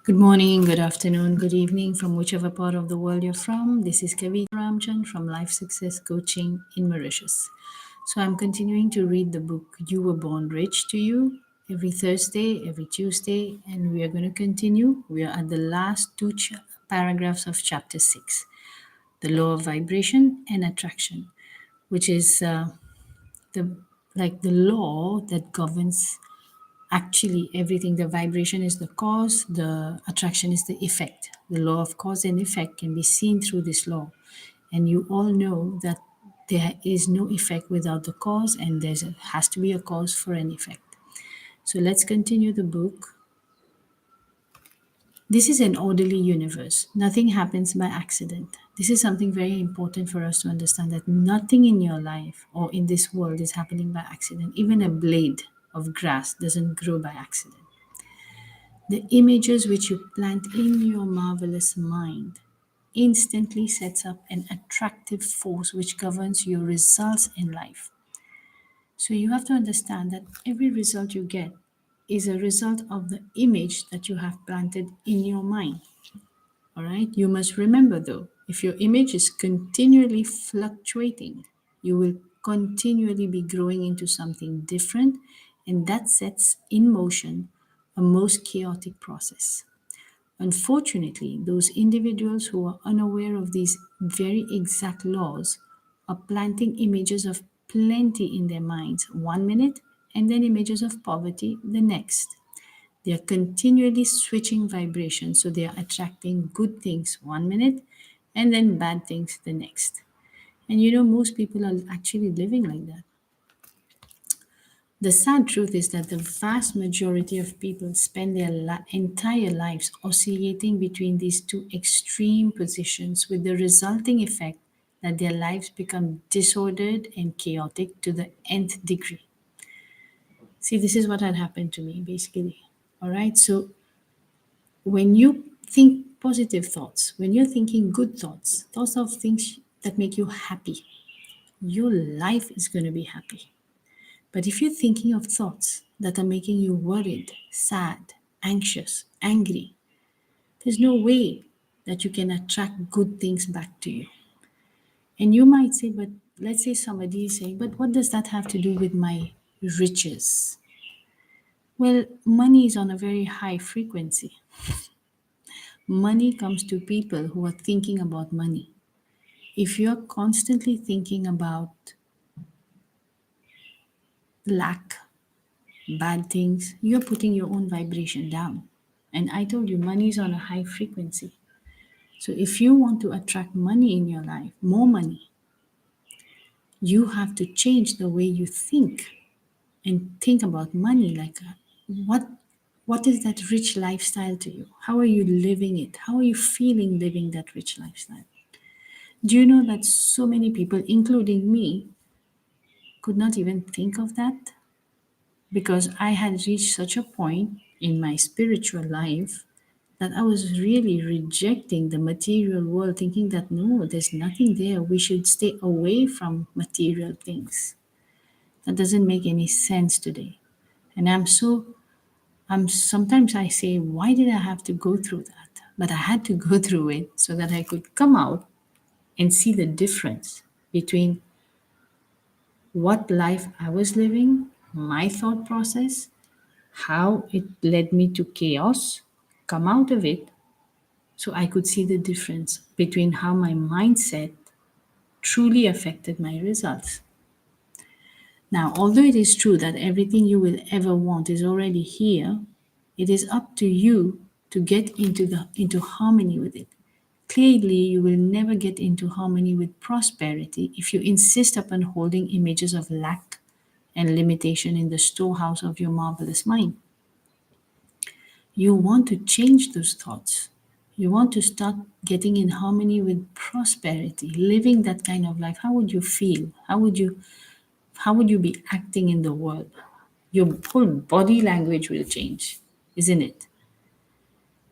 Good morning, good afternoon, good evening from whichever part of the world you're from. This is Kavita Ramchand from Life Success Coaching in Mauritius. So I'm continuing to read the book You Were Born Rich to You every Thursday, every Tuesday, and we are going to continue. We are at the last two paragraphs of chapter 6, the law of vibration and attraction, which is the the law that governs actually everything. The vibration is the cause, the attraction is the effect. The law of cause and effect can be seen through this law, and you all know that there is no effect without the cause, and has to be a cause for an effect. So let's continue the book. This is an orderly universe. Nothing happens by accident. This is something very important for us to understand, that nothing in your life or in this world is happening by accident. Even a blade of grass doesn't grow by accident. The images which you plant in your marvelous mind instantly sets up an attractive force which governs your results in life. So you have to understand that every result you get is a result of the image that you have planted in your mind. All right. You must remember though, if your image is continually fluctuating, you will continually be growing into something different, and that sets in motion a most chaotic process. Unfortunately, those individuals who are unaware of these very exact laws are planting images of plenty in their minds 1 minute, and then images of poverty the next. They are continually switching vibrations, so they are attracting good things 1 minute and then bad things the next. And most people are actually living like that. The sad truth is that the vast majority of people spend their entire lives oscillating between these two extreme positions, with the resulting effect that their lives become disordered and chaotic to the nth degree. See, this is what had happened to me basically. All right. So when you think positive thoughts, when you're thinking good thoughts, thoughts of things that make you happy, your life is going to be happy. But if you're thinking of thoughts that are making you worried, sad, anxious, angry, there's no way that you can attract good things back to you. And you might say, but let's say somebody is saying, but what does that have to do with my riches? Well, money is on a very high frequency. Money comes to people who are thinking about money. If you're constantly thinking about lack, bad things, you're putting your own vibration down. And I told you, money is on a high frequency. So if you want to attract money in your life, more money, you have to change the way you think and think about money. Like, what what is that rich lifestyle to you? How are you living it? How are you feeling living that rich lifestyle? Do you know that so many people, including me, could not even think of that? Because I had reached such a point in my spiritual life that I was really rejecting the material world, thinking that no, there's nothing there. We should stay away from material things. That doesn't make any sense today. And I'm sometimes I say, why did I have to go through that? But I had to go through it so that I could come out and see the difference between what life I was living, my thought process, how it led me to chaos, come out of it so I could see the difference between how my mindset truly affected my results. Now, although it is true that everything you will ever want is already here, it is up to you to get into harmony with it. Clearly, you will never get into harmony with prosperity if you insist upon holding images of lack and limitation in the storehouse of your marvelous mind. You want to change those thoughts. You want to start getting in harmony with prosperity, living that kind of life. How would you feel? How would you be acting in the world? Your whole body language will change, isn't it?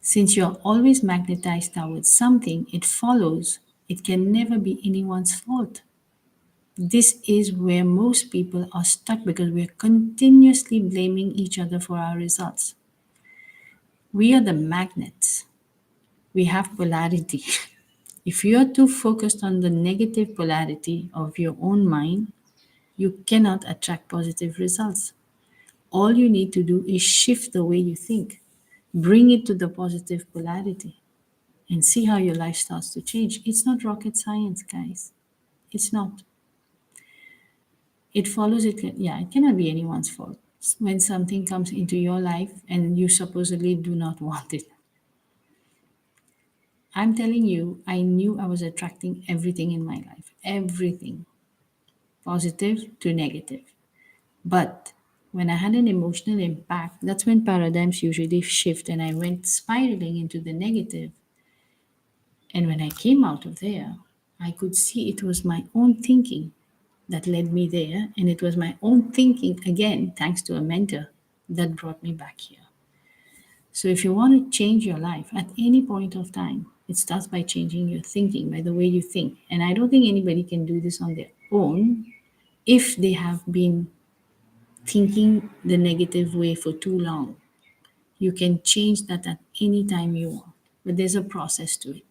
Since you're always magnetized towards something, it follows it can never be anyone's fault. This is where most people are stuck because we're continuously blaming each other for our results. We are the magnets. We have polarity. If you are too focused on the negative polarity of your own mind, you cannot attract positive results. All you need to do is shift the way you think, bring it to the positive polarity, and see how your life starts to change. It's not rocket science, guys. It's not. It follows it. Yeah, it cannot be anyone's fault when something comes into your life and you supposedly do not want it. I'm telling you, I knew I was attracting everything in my life, everything, positive to negative. But when I had an emotional impact, that's when paradigms usually shift and I went spiraling into the negative. And when I came out of there, I could see it was my own thinking that led me there. And it was my own thinking, again, thanks to a mentor, that brought me back here. So if you want to change your life at any point of time, it starts by changing your thinking, by the way you think. And I don't think anybody can do this on their own if they have been thinking the negative way for too long. You can change that at any time you want. But there's a process to it.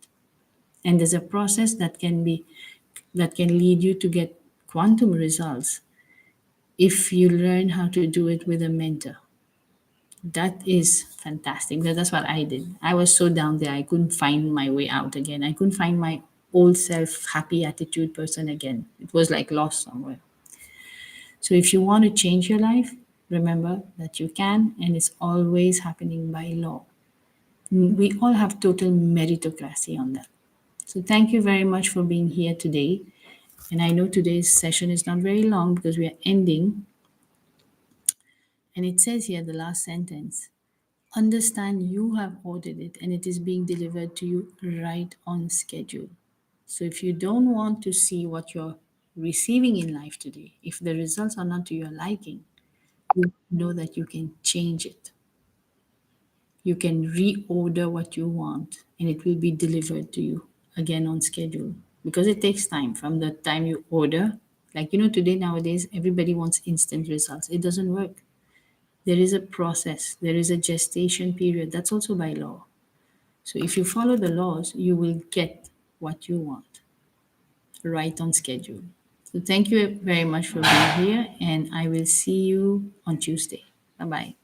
And there's a process that can lead you to get quantum results if you learn how to do it with a mentor. That is fantastic. That's what I did. I was so down there, I couldn't find my way out again. I couldn't find my old self, happy attitude person again. It was like lost somewhere. So if you want to change your life, remember that you can, and it's always happening by law. We all have total meritocracy on that. So thank you very much for being here today. And I know today's session is not very long because we are ending. And it says here, the last sentence, understand you have ordered it and it is being delivered to you right on schedule. So if you don't want to see what you're receiving in life today, if the results are not to your liking, you know that you can change it. You can reorder what you want and it will be delivered to you again on schedule, because it takes time from the time you order. Like, today, nowadays, everybody wants instant results. It doesn't work. There is a process, there is a gestation period. That's also by law. So if you follow the laws, you will get what you want right on schedule. So thank you very much for being here, and I will see you on Tuesday. Bye bye.